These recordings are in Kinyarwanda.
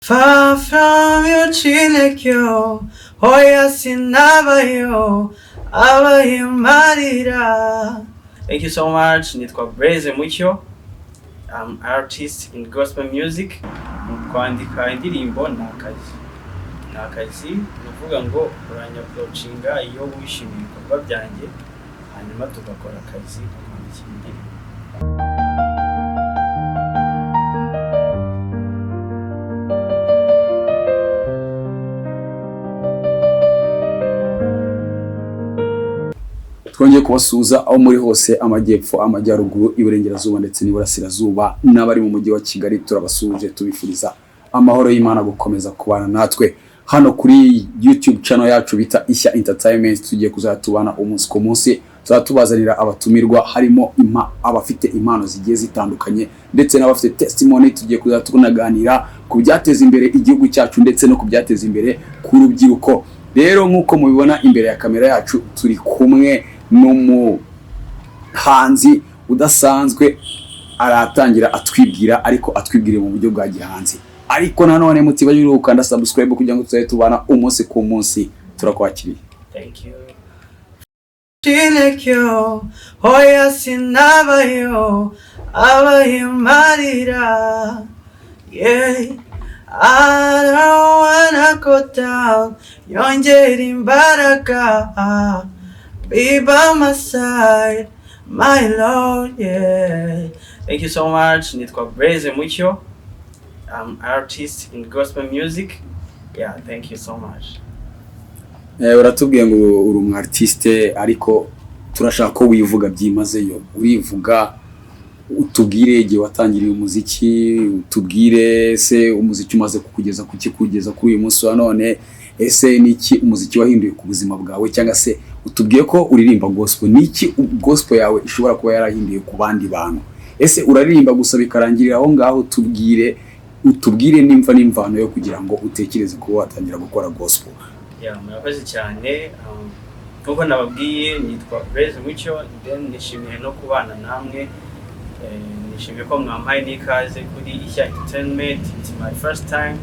Far from your chinekyo, hoya sinabayo, abayo marira. Thank you so much. Nitwa Blaise Mucyo. I'm artist in gospel music. Kwandika indirimbo ni akazi nuvuga ngo uranyapproachinga iyo wishimiye ibikorwa byanjye hanyuma tugakora akazi kwandika indirimbo. Twongeye kubasuhuza aho muri hose amajyepfo, amajyaruguru, iburengerazuba ndetse n'iburasirazuba n'abari mu mujyi wa Kigali. Turabasuje tubifuriza amahoro y'Imana gukomeza kubana natwe hano kuri YouTube channel yacu bita Ishya Entertainment. Tugiye kuzatubana umunsi ku munsi, tuzatubazanira abatumirwa harimo abafite impano zigiye zitandukanye ndetse n'abafite testimony. Tugiye kuzatunaganira ku byateza imbere igihugu cyacu ndetse no ku byateza imbere ku rubyiruko. Rero nkuko mubibona imbere ya kamera yacu turi kumwe n'umuhanzi udasanzwe, aratangira atwibwira ariko atwibwire mu buryo bwa gihanzi. Ariko nanone mutibagire gukanda subscribe kugira ngo tuzaye tubana umunsi ku munsi. Turakwakiriye. Thank you. Chinekyo, hoya sinabayo, abayo marira. Yeah. I don't wanna go down, yongera imbaraga. Be by my side, my Lord, yeah. Thank you so much. Nitwa Blaise Mucyo. I'm artist in gospel music. Yeah, thank you so much. Uratubwiye ngo uri umu artiste ariko turashaka ko wivuga byimazeyo. Urivuga utubwire igihe watangiriye umuziki, utubwire se umuziki umaze kukugeza kugeza kuri uyu munsi wa none. Ese niki umuziki wahinduye ku buzima bwawe, cyangwa se utubwiye ko uririmba gospel, niki gospel yawe ishobora kuba yarahinduye ku bandi bantu? Ese uraririmba gusa bikarangirira aho ngaho? Utubwire nimva n'imvano yo kugira ngo utekereze ko watangira gukora gospel. Murakoze cyane. Nkuko nababwiye nitwa Blaise Mucyo, then nishimiye no kubana namwe. Nishimiye ko mwampaye n'ikaze kuri Ishya Entertainment. It's my first time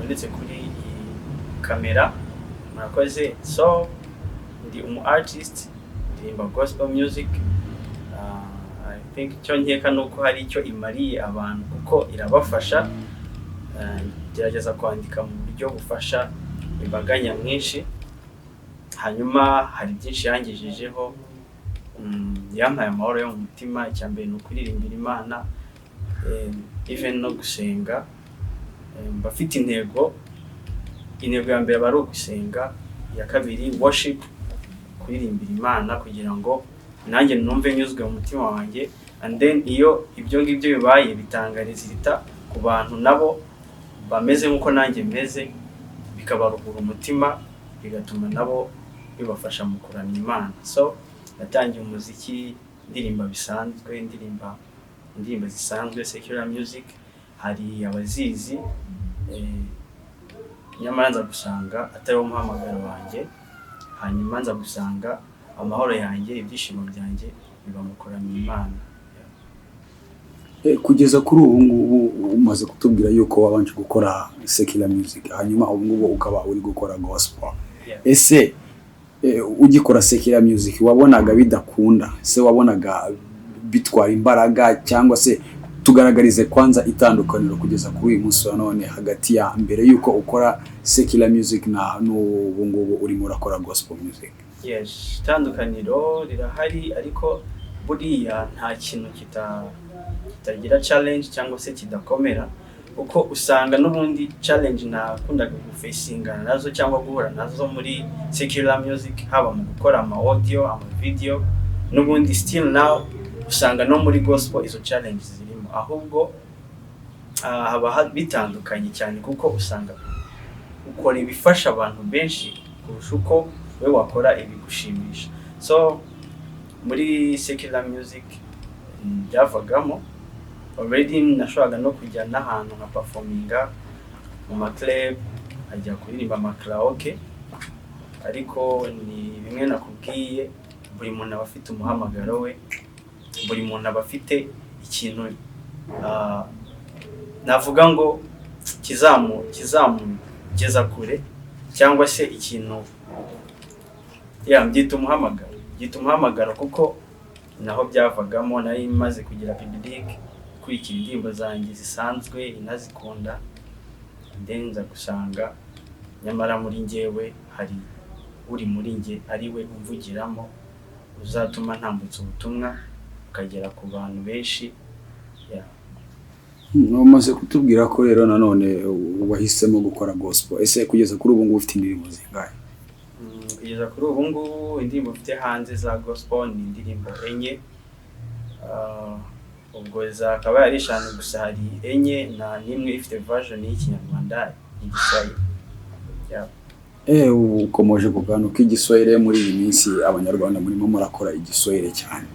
ndetse kuri kamera. Murakoze. So ndi umu artist, ndirimba gospel music. I think cyo nkeka nuko hari icyo imariye abantu kuko irabafasha. Gerageza kwandika mu buryo bufasha imbaga nyamwinshi. Hanyuma hari byinshi yangejejeho, yampaye amahoro yo mu mutima. Icyambere ni ukuririmbira Imana, even no gusenga. Mbafite intego ya mbere bari ugusenga, iya kabiri worship, kuririmbira Imana kugira ngo nanjye numve nyuzwe mu mutima wanjye. And then iyo ibyo ngibyo bibaye bitanga resulta ku bantu nabo bameze nkuko nanjye meze, bikabaruhura umutima, bigatuma nabo bibafasha mu kuramya Imana. So natangiye umuziki ndirimba bisanzwe, indirimbo zisanzwe, secular music. Hari abazizi nyamara nza gusanga atari wo muhamagaro wanjye. Hanyuma nza gusanga amahoro yanjye, ibyishimo byanjye biba mu kuramya Imana. Kugeza kuri ubu ngubu umaze kutubwira yuko wabanje gukora secular music, hanyuma ubu ngubu ukaba uri gukora gospel. Ese ugikora secular music wabonaga bidakunda? Se wabonaga bitwara imbaraga? Cyangwa se tugaragarize kwanza itandukaniro kugeza kuri uyu munsi wa none hagati ya mbere yuko ukora secular music na n'ubu ngubu urimo urakora gospel music? Yes, itandukaniro rirahari, ariko buriya nta kintu kitagira challenge cyangwa se kidakomera, uko usanga n'ubundi challenge nakundaga gufacingana nazo cyangwa guhura nazo muri secular music, haba mu gukora ama audio, ama video, n'ubundi still now usanga no muri gospel izo challenges zirimo. Ahubwo haba bitandukanye cyane kuko usanga ukora ibifasha abantu benshi kurusha uko we wakora ibigushimisha. So muri secular music byavagamo already nashoboraga no kujya n'ahantu nka performinga mu maclub, ajya kuririmba amaklaoke. Ariko ni bimwe nakubwiye, buri muntu aba afite umuhamagaro we, buri muntu aba afite ikintu navuga ngo kizamugeza kure, cyangwa se ikintu byita umuhamagaro kuko naho byavagamo. Nari maze kugira public kurikira indirimbo zanjye zisanzwe inazikunda, ndenza gusanga nyamara muri njyewe hari uri muri njye ari we umvugiramo, uzatuma ntambutsa ubutumwa ukagera ku bantu benshi. Umaze kutubwira ko rero nanone wahisemo gukora gospel, ese kugeza kuri ubu ngubu ufite indirimbo zingahe? Kugeza kuri ubu ngubu indirimbo mfite hanze za gospel ni indirimbo 4. Ubwo zakaba ari 5 gusa, hari 4 na nimwe ifite version y'ikinyarwanda igiswahili. Ukomeje kuganuka igiswahili muri iyi minsi, abanyarwanda murimo murakora igiswahili cyane.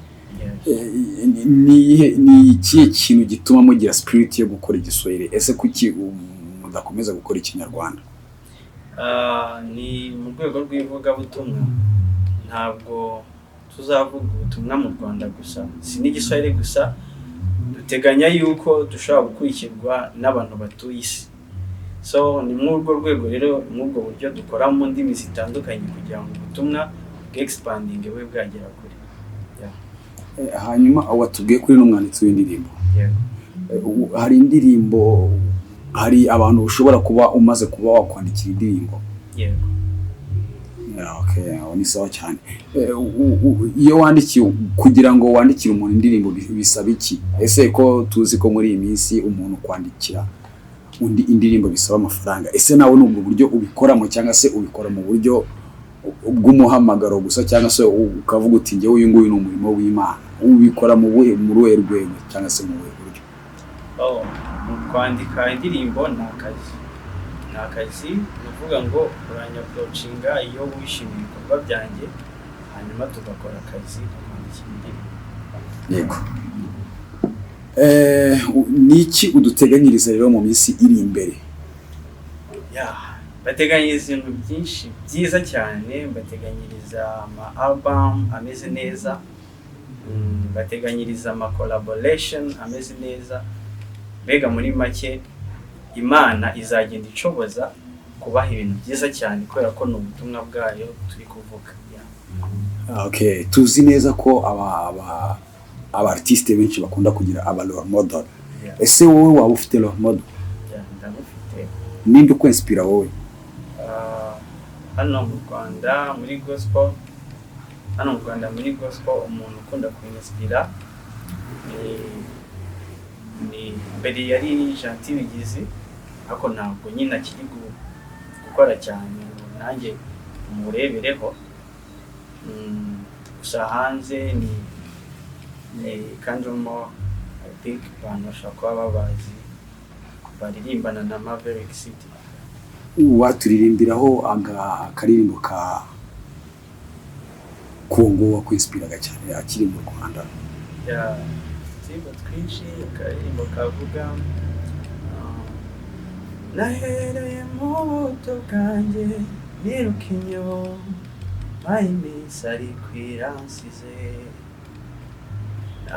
Ni ikihe kintu gituma mugira spirit yo gukora igiswahili? Ese kuki mudakomeza gukora ikinyarwanda? Ni mu rwego rw'ivugabutumwa, ntabwo tuzavuga ubutumwa mu Rwanda gusa, si n'igiswahili gusa, duteganya yuko dushobora gukurikirwa n'abantu batuye isi. So ni muri urwo rwego rero, n'ubwo buryo dukora mu ndimi zitandukanye kugira ngo ubutumwa bw'expanding bwe bwagera kure. Hanyuma watubwiye kuri n'umwanditsi w'indirimbo. Hari indirimbo, hari abantu ushobora kuba umaze kuba wakwandikira indirimbo? Yego. Okay, ni sawa cyane. Iyo wandikiye, kugira ngo wandikire umuntu indirimbo bisaba iki? Ese ko tuzi ko muri iyi minsi umuntu kwandikira undi indirimbo bisaba amafaranga, ese nawe n'ubwo buryo ubikoramo cyangwa se ubikora mu buryo bw'umuhamagaro gusa, cyangwa se ukavuga uti njye uyu nguyu ni umurimo w'Imana? Ubikora mu ruhe rwego cyangwa se mu buhe buryo? Kwandika indirimbo ni akazi, uvuga ngo uranyapproachinga iyo wishimiye ibikorwa byanjye, hanyuma tugakora akazi kwandikira indirimbo. Yego. Niki uduteganyiriza rero mu minsi iri imbere? Bateganyiriza ibintu byinshi byiza cyane, bateganyiriza album ameze neza, bateganyiriza collaboration ameze neza. Mbega muri make Imana izagenda icoboza kubaha ibintu byiza cyane kubera ko n'ubutumwa bwayo turi kuvuga. Okay, tuzi neza ko aba artiste benshi bakunda kugira aba role model. Ese wowe waba ufite role model? Ndamufite. Ninde ukwinspira wowe? Hano mu Rwanda muri gospel, umuntu ukunda kwinspira ni mbere yari Gentil Bigizi, ariko ntabwo nyine akiri gukora cyane, nanjye umurebereho. Gusa hanze ni Kanjomo, I think abantu bashaka kuba babazi, baririmbana na Maverick City. Waturirimbiraho akaririmbo ka Kongo wakwinspiraga cyane akiri mu Rwanda? Tiba twinshi, akaririmbo kavuga nahereye mu buto bwanjye niruka inyuma y'iminsi ari kwiransize,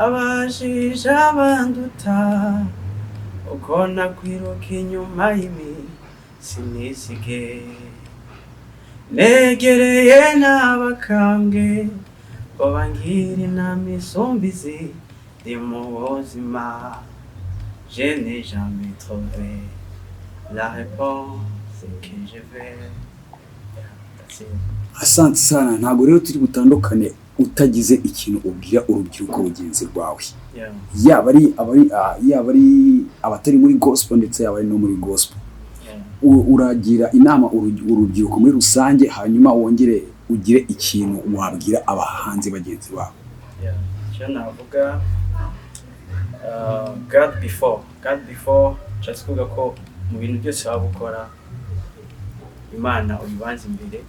abajije abanduta uko nakwiruka inyuma y'iminsi nisige, negereye n'abakambwe ngo bangire inama isumbizi ndi mu buzima. Je n'ai jamais trouvé la réponse que je veux. Asante sana. Ntabwo rero turi gutandukane utagize ikintu ubwira urubyiruko rugenzi rwawe, yaba ari abatari muri gospel ndetse yaba ari no muri gospel. Uragira inama urubyiruko muri rusange, hanyuma wongere ugire ikintu wabwira abahanzi bagenzi bawe? Cyo navuga God before, cyatse kuvuga ko mu bintu byose waba ukora Imana uyibanze imbere,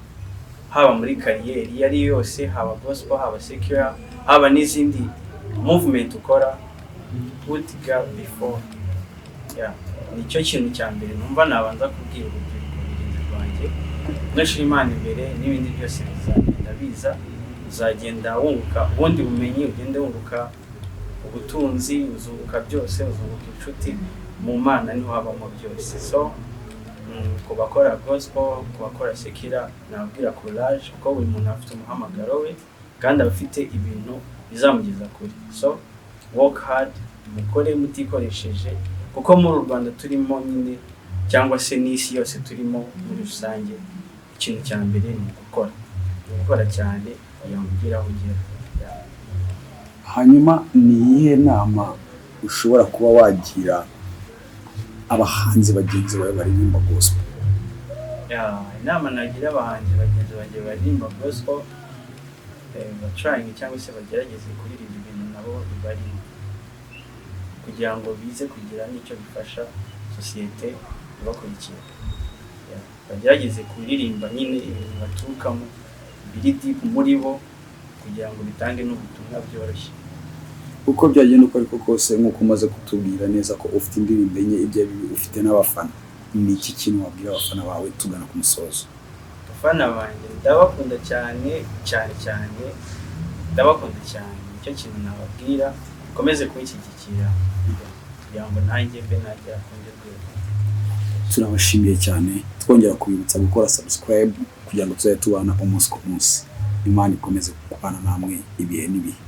haba muri kariyeri iyo ari yose, haba gospel, haba secular, haba n'izindi movement ukora, put God before. Nicyo kintu cya mbere numva nabanza kubwira urubyiruko rugenzi rwanjye. Nashira Imana imbere, n'ibindi byose bizagenda biza, uzagenda wunguka ubundi bumenyi, ugende wunguka ubutunzi, uzunguka byose, uzunguka inshuti, mu Mana niho habamo byose. So ku bakora gospel, ku bakora sekira, nabwira courage kuko buri muntu afite umuhamagaro we kandi abafite ibintu bizamugeza kuri. So work hard, mukore mutikoresheje kuko muri Rwanda turimo nyine cyangwa se n'isi yose turimo muri rusange, ikintu cya mbere ni gukora cyane kugira ngo ugere aho ugera. Hanyuma ni iyihe nama ushobora kuba wagira abahanzi bagenzi bawe baririmba gospel? Inama nagira abahanzi bagenzi banjye baririmba gospel, trying cyangwa se bagerageze kuririmba ibintu nabo bibarimo kugira ngo bize kugira n'icyo bifasha sosiyete ibakurikira. Bagerageze kuririmba nyine ibintu baturukamo biri deep muri bo kugira ngo bitange n'ubutumwa byoroshye. Uko byagenda uko ariko kose nk'uko umaze kutubwira neza ko ufite indirimbo enye, ibyo ufite n'abafana, ni iki kintu wabwira abafana bawe tugana ku musozo? Abafana banjye ndabakunda cyane ndabakunda cyane, nicyo kintu nababwira, komeze kunshyigikira kugira ngo nanjye mbe najya kundi rwego. Turabashimiye cyane, twongera kubibutsa gukora subscribe kugira ngo tuzajye tubana umunsi ku munsi. Imana ikomeze kubana namwe ibihe n'ibihe.